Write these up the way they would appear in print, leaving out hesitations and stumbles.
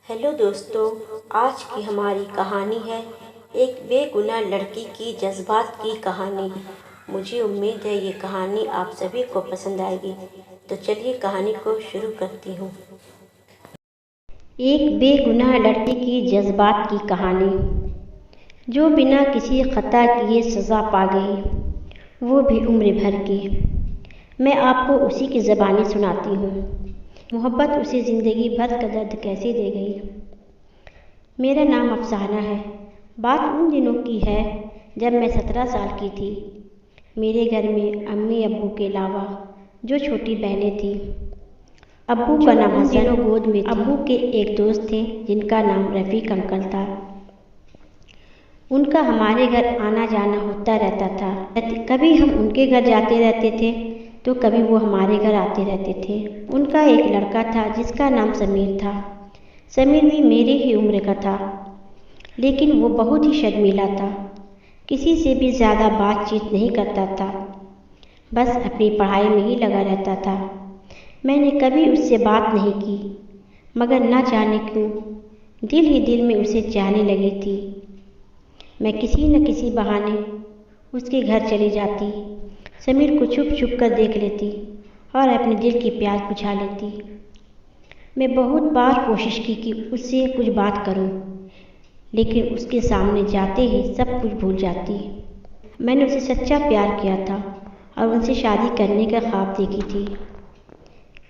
Hello دوستو، آج کی ہماری کہانی ہے ایک بے گناہ لڑکی کی جذبات کی کہانی۔ مجھے امید ہے یہ کہانی آپ سبھی کو پسند آئے گی، تو چلیے کہانی کو شروع کرتی ہوں۔ ایک بے گناہ لڑکی کی جذبات کی کہانی، جو بنا کسی خطا کیے سزا پا گئی، وہ بھی عمر بھر کی۔ میں آپ کو اسی کی زبانی سناتی ہوں۔ محبت اسے زندگی بھر کا درد کیسے دے گئی۔ میرا نام افسانہ ہے۔ بات ان دنوں کی ہے جب میں 17 سال کی تھی۔ میرے گھر میں امی ابو کے علاوہ جو چھوٹی بہنیں تھیں، ابو کا نام حسن، گود میں ابو کے ایک دوست تھے جن کا نام رفیق انکل تھا۔ ان کا ہمارے گھر آنا جانا ہوتا رہتا تھا۔ کبھی ہم ان کے گھر جاتے رہتے تھے تو کبھی وہ ہمارے گھر آتے رہتے تھے۔ ان کا ایک لڑکا تھا جس کا نام سمیر تھا۔ سمیر بھی میرے ہی عمر کا تھا، لیکن وہ بہت ہی شرمیلا تھا۔ کسی سے بھی زیادہ بات چیت نہیں کرتا تھا، بس اپنی پڑھائی میں ہی لگا رہتا تھا۔ میں نے کبھی اس سے بات نہیں کی، مگر نہ جانے کیوں دل ہی دل میں اسے چاہنے لگی تھی۔ میں کسی نہ کسی بہانے اس کے گھر چلی جاتی، سمیر کو چھپ چھپ کر دیکھ لیتی اور اپنے دل کی پیاس بجھا لیتی۔ میں بہت بار کوشش کی کہ اس سے کچھ بات کروں، لیکن اس کے سامنے جاتے ہی سب کچھ بھول جاتی۔ میں نے اسے سچا پیار کیا تھا اور ان سے شادی کرنے کا خواب دیکھی تھی۔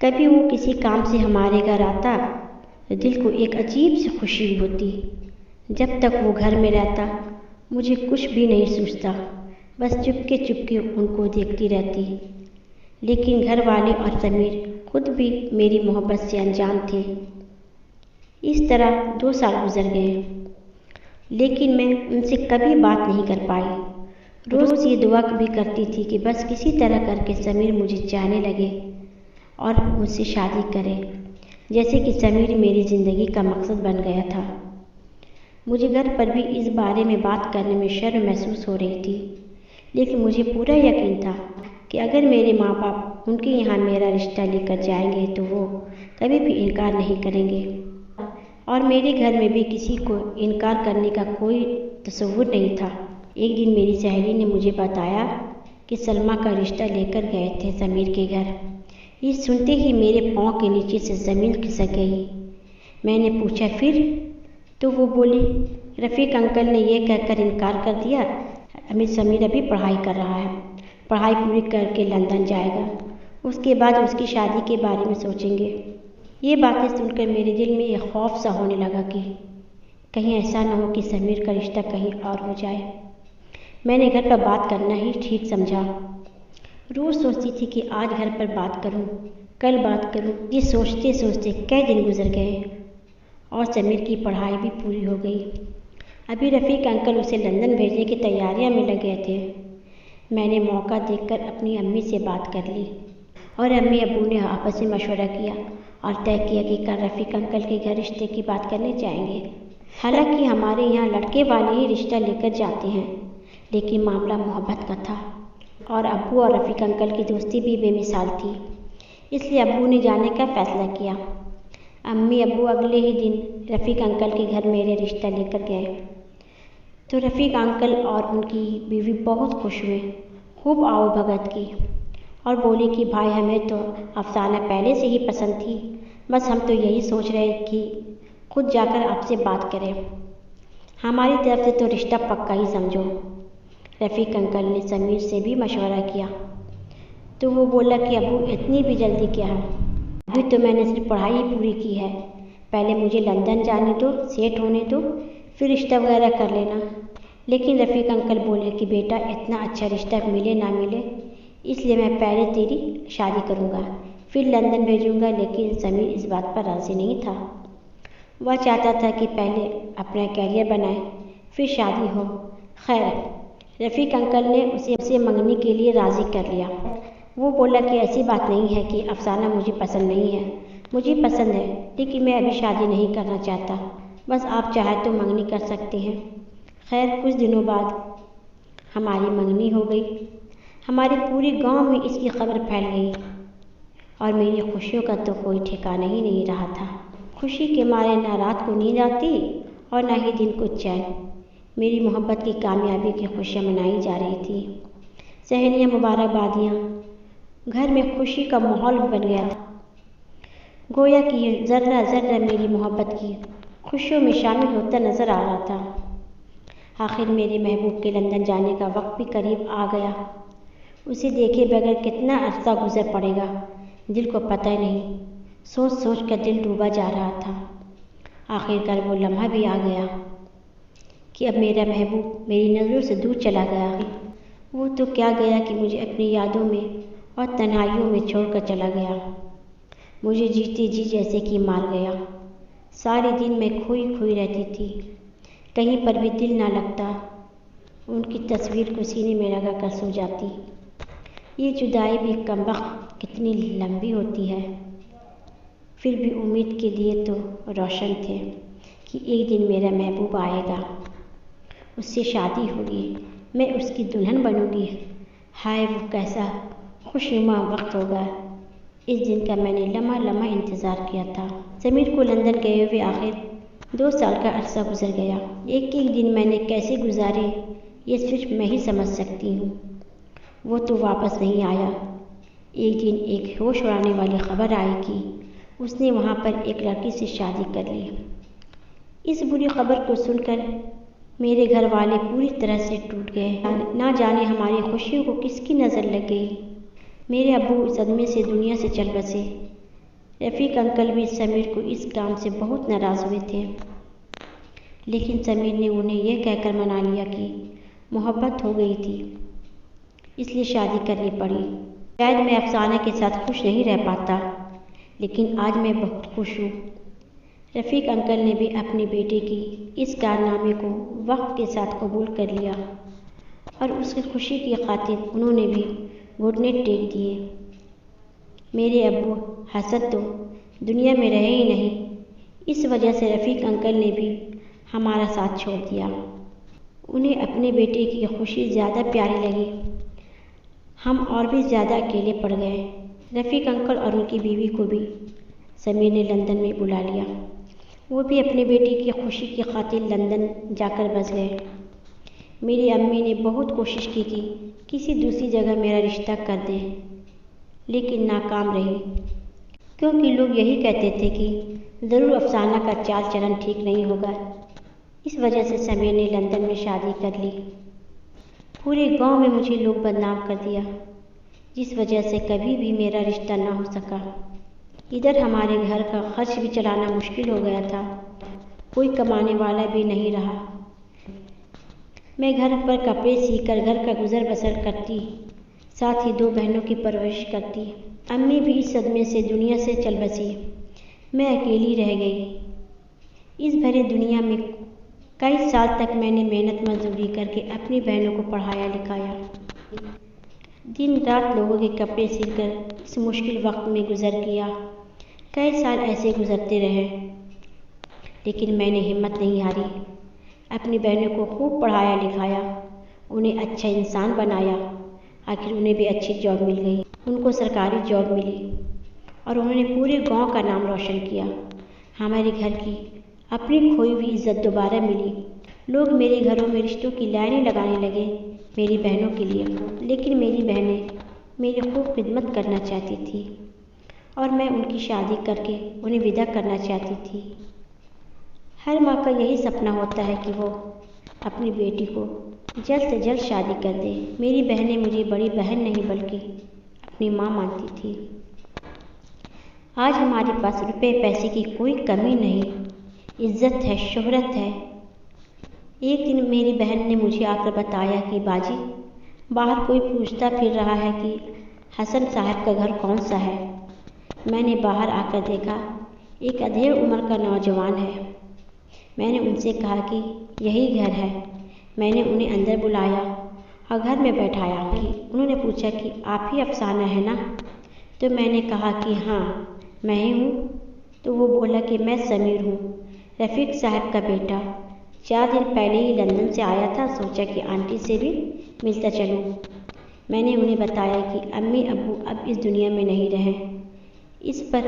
کبھی وہ کسی کام سے ہمارے گھر آتا تو دل کو ایک عجیب سی خوشی ہوتی۔ جب تک وہ گھر میں رہتا مجھے کچھ بھی نہیں سوچتا، بس چپکے چپکے ان کو دیکھتی رہتی۔ لیکن گھر والے اور سمیر خود بھی میری محبت سے انجان تھے۔ اس طرح 2 سال گزر گئے، لیکن میں ان سے کبھی بات نہیں کر پائی۔ روز یہ دعا بھی کرتی تھی کہ بس کسی طرح کر کے سمیر مجھے چاہنے لگے اور مجھ سے شادی کرے، جیسے کہ سمیر میری زندگی کا مقصد بن گیا تھا۔ مجھے گھر پر بھی اس بارے میں بات کرنے میں شرم محسوس ہو رہی تھی، لیکن مجھے پورا یقین تھا کہ اگر میرے ماں باپ ان کے یہاں میرا رشتہ لے کر جائیں گے تو وہ کبھی بھی انکار نہیں کریں گے، اور میرے گھر میں بھی کسی کو انکار کرنے کا کوئی تصور نہیں تھا۔ ایک دن میری سہیلی نے مجھے بتایا کہ سلمیٰ کا رشتہ لے کر گئے تھے سمیر کے گھر۔ یہ سنتے ہی میرے پاؤں کے نیچے سے زمین کھسک گئی۔ میں نے پوچھا پھر؟ تو وہ بولی، رفیق انکل نے یہ کہہ کر انکار کر دیا، سمیر ابھی پڑھائی کر رہا ہے، پڑھائی پوری کر کے لندن جائے گا، اس کے بعد اس کی شادی کے بارے میں سوچیں گے۔ یہ باتیں سن کر میرے دل میں ایک خوف سا ہونے لگا کہ کہیں ایسا نہ ہو کہ سمیر کا رشتہ کہیں اور ہو جائے۔ میں نے گھر پر بات کرنا ہی ٹھیک سمجھا۔ روز سوچتی تھی کہ آج گھر پر بات کروں، کل بات کروں۔ یہ سوچتے سوچتے کئی دن گزر گئے اور سمیر کی پڑھائی بھی پوری ہو گئی۔ ابھی رفیق انکل اسے لندن بھیجنے کی تیاریاں میں لگ گئے تھے۔ میں نے موقع دیکھ کر اپنی امی سے بات کر لی اور امی ابو نے آپس میں مشورہ کیا اور طے کیا کہ کل رفیق انکل کے گھر رشتے کی بات کرنے جائیں گے۔ حالانکہ ہمارے یہاں لڑکے والے ہی رشتہ لے کر جاتے ہیں، لیکن معاملہ محبت کا تھا اور ابو اور رفیق انکل کی دوستی بھی بے مثال تھی، اس لیے ابو نے جانے کا فیصلہ کیا۔ امی ابو اگلے ہی دن رفیق انکل کے گھر میرے رشتہ لے کر گئے تو رفیق انکل اور ان کی بیوی بہت خوش ہوئے، خوب آؤ بھگت کی اور بولے کہ بھائی ہمیں تو افسانہ پہلے سے ہی پسند تھی، بس ہم تو یہی سوچ رہے کہ خود جا کر آپ سے بات کریں، ہماری طرف سے تو رشتہ پکا ہی سمجھو۔ رفیق انکل نے سمیر سے بھی مشورہ کیا تو وہ بولا کہ ابو اتنی بھی جلدی کیا ہے، ابھی تو میں نے صرف پڑھائی پوری کی ہے، پہلے مجھے لندن جانے دو، سیٹ ہونے دو، پھر رشتہ وغیرہ کر لینا۔ لیکن رفیق انکل بولے کہ بیٹا اتنا اچھا رشتہ ملے نہ ملے، اس لیے میں پہلے تیری شادی کروں گا پھر لندن بھیجوں گا۔ لیکن سمیر اس بات پر راضی نہیں تھا، وہ چاہتا تھا کہ پہلے اپنا کیریئر بنائے پھر شادی ہو۔ خیر رفیق انکل نے اسے منگنی کے لیے راضی کر لیا۔ وہ بولا کہ ایسی بات نہیں ہے کہ افسانہ مجھے پسند نہیں ہے، مجھے پسند ہے، لیکن میں ابھی شادی نہیں کرنا چاہتا، بس آپ چاہیں تو منگنی کر سکتے ہیں۔ خیر کچھ دنوں بعد ہماری منگنی ہو گئی۔ ہمارے پورے گاؤں میں اس کی خبر پھیل گئی اور میری خوشیوں کا تو کوئی ٹھکانہ ہی نہیں رہا تھا۔ خوشی کے مارے نہ رات کو نیند آتی اور نہ ہی دن کو چین۔ میری محبت کی کامیابی کی خوشیاں منائی جا رہی تھی۔ سہیلیاں، مبارکبادیاں، گھر میں خوشی کا ماحول بن گیا تھا۔ گویا کہ یہ ذرہ ذرہ میری محبت کی خوشیوں میں شامل ہوتا نظر آ رہا تھا۔ آخر میرے محبوب کے لندن جانے کا وقت بھی قریب آ گیا۔ اسے دیکھے بغیر کتنا عرصہ گزر پڑے گا دل کو پتہ نہیں۔ سوچ سوچ کر دل ڈوبا جا رہا تھا۔ آخر کار وہ لمحہ بھی آ گیا کہ اب میرا محبوب میری نظروں سے دور چلا گیا۔ وہ تو کیا گیا کہ مجھے اپنی یادوں میں اور تنہائیوں میں چھوڑ کر چلا گیا۔ مجھے جیتے جی جیسے کہ مار گیا۔ سارے دن میں کھوئی کھوئی رہتی تھی، کہیں پر بھی دل نہ لگتا۔ ان کی تصویر کو سینے میں لگا کر سو جاتی۔ یہ جدائی بھی کمبخت کتنی لمبی ہوتی ہے۔ پھر بھی امید کے دیے تو روشن تھے کہ ایک دن میرا محبوب آئے گا، اس سے شادی ہوگی، میں اس کی دلہن بنوں گی۔ ہائے وہ کیسا خوشنما وقت ہوگا۔ اس دن کا میں نے لمحہ لمحہ انتظار کیا تھا۔ سمیر کو لندن گئے ہوئے آخر 2 سال کا عرصہ گزر گیا۔ ایک ایک دن میں نے کیسے گزارے یہ صرف میں ہی سمجھ سکتی ہوں۔ وہ تو واپس نہیں آیا۔ ایک دن ایک ہوش اڑانے والی خبر آئی کہ اس نے وہاں پر ایک لڑکی سے شادی کر لی۔ اس بری خبر کو سن کر میرے گھر والے پوری طرح سے ٹوٹ گئے۔ نہ جانے ہماری خوشیوں کو کس کی نظر لگ گئی۔ میرے ابو صدمے سے دنیا سے چل بسے۔ رفیق انکل بھی سمیر کو اس کام سے بہت ناراض ہوئے تھے، لیکن سمیر نے انہیں یہ کہہ کر منا لیا کہ محبت ہو گئی تھی، اس لیے شادی کرنی پڑی۔ شاید میں افسانہ کے ساتھ خوش نہیں رہ پاتا، لیکن آج میں بہت خوش ہوں۔ رفیق انکل نے بھی اپنی بیٹے کی اس کارنامے کو وقت کے ساتھ قبول کر لیا اور اس کی خوشی کی خاطر انہوں نے بھی گھٹنے ٹیک دیے۔ میرے ابو حسن تو دنیا میں رہے ہی نہیں، اس وجہ سے رفیق انکل نے بھی ہمارا ساتھ چھوڑ دیا۔ انہیں اپنے بیٹے کی خوشی زیادہ پیاری لگی۔ ہم اور بھی زیادہ اکیلے پڑ گئے۔ رفیق انکل اور ان کی بیوی کو بھی سمیر نے لندن میں بلا لیا۔ وہ بھی اپنے بیٹے کی خوشی کی خاطر لندن جا کر بس گئے۔ میری امی نے بہت کوشش کی کہ کسی دوسری جگہ میرا رشتہ کر دیں، لیکن ناکام رہی، کیونکہ لوگ یہی کہتے تھے کہ ضرور افسانہ کا چال چلن ٹھیک نہیں ہوگا۔ اس وجہ سے سمیر نے لندن میں شادی کر لی۔ پورے گاؤں میں مجھے لوگ بدنام کر دیا، جس وجہ سے کبھی بھی میرا رشتہ نہ ہو سکا۔ ادھر ہمارے گھر کا خرچ بھی چلانا مشکل ہو گیا تھا، کوئی کمانے والا بھی نہیں رہا۔ میں گھر پر کپڑے سی کر گھر کا گزر بسر کرتی، ساتھ ہی 2 بہنوں کی پرورش کرتی۔ امی بھی اس صدمے سے دنیا سے چل بسی، میں اکیلی رہ گئی۔ اس بھرے دنیا میں کئی سال تک میں نے محنت مزدوری کر کے اپنی بہنوں کو پڑھایا لکھایا، دن رات لوگوں کے کپڑے سل کر اس مشکل وقت میں گزر کیا۔ کئی سال ایسے گزرتے رہے، لیکن میں نے ہمت نہیں ہاری۔ اپنی بہنوں کو خوب پڑھایا لکھایا، انہیں اچھا انسان بنایا۔ آخر انہیں بھی اچھی جاب مل گئی، ان کو سرکاری جاب ملی اور انہوں نے پورے گاؤں کا نام روشن کیا۔ ہمارے گھر کی اپنی کھوئی ہوئی عزت دوبارہ ملی۔ لوگ میرے گھروں میں رشتوں کی لائنیں لگانے لگے میری بہنوں کے لیے، لیکن میری بہنیں میری خوب خدمت کرنا چاہتی تھی اور میں ان کی شادی کر کے انہیں ودا کرنا چاہتی تھی۔ ہر ماں کا یہی سپنا ہوتا ہے کہ وہ اپنی بیٹی کو جلد سے جلد شادی کر دے۔ میری بہنیں مجھے بڑی بہن نہیں بلکہ اپنی ماں مانتی تھی۔ آج ہمارے پاس روپے پیسے کی کوئی کمی نہیں، عزت ہے، شہرت ہے۔ ایک دن میری بہن نے مجھے آ کر بتایا کہ باجی، باہر کوئی پوچھتا پھر رہا ہے کہ حسن صاحب کا گھر کون سا ہے۔ میں نے باہر آ کر دیکھا، ایک ادھیڑ عمر کا نوجوان ہے۔ میں نے ان سے کہا کہ یہی گھر ہے۔ میں نے انہیں اندر بلایا اور گھر میں بیٹھایا۔ انہوں نے پوچھا کہ آپ ہی افسانہ ہیں نا؟ تو میں نے کہا کہ ہاں میں ہی ہوں۔ تو وہ بولا کہ میں سمیر ہوں، رفیق صاحب کا بیٹا۔ 4 دن پہلے ہی لندن سے آیا تھا، سوچا کہ آنٹی سے بھی ملتا چلوں۔ میں نے انہیں بتایا کہ امی ابو اب اس دنیا میں نہیں رہے۔ اس پر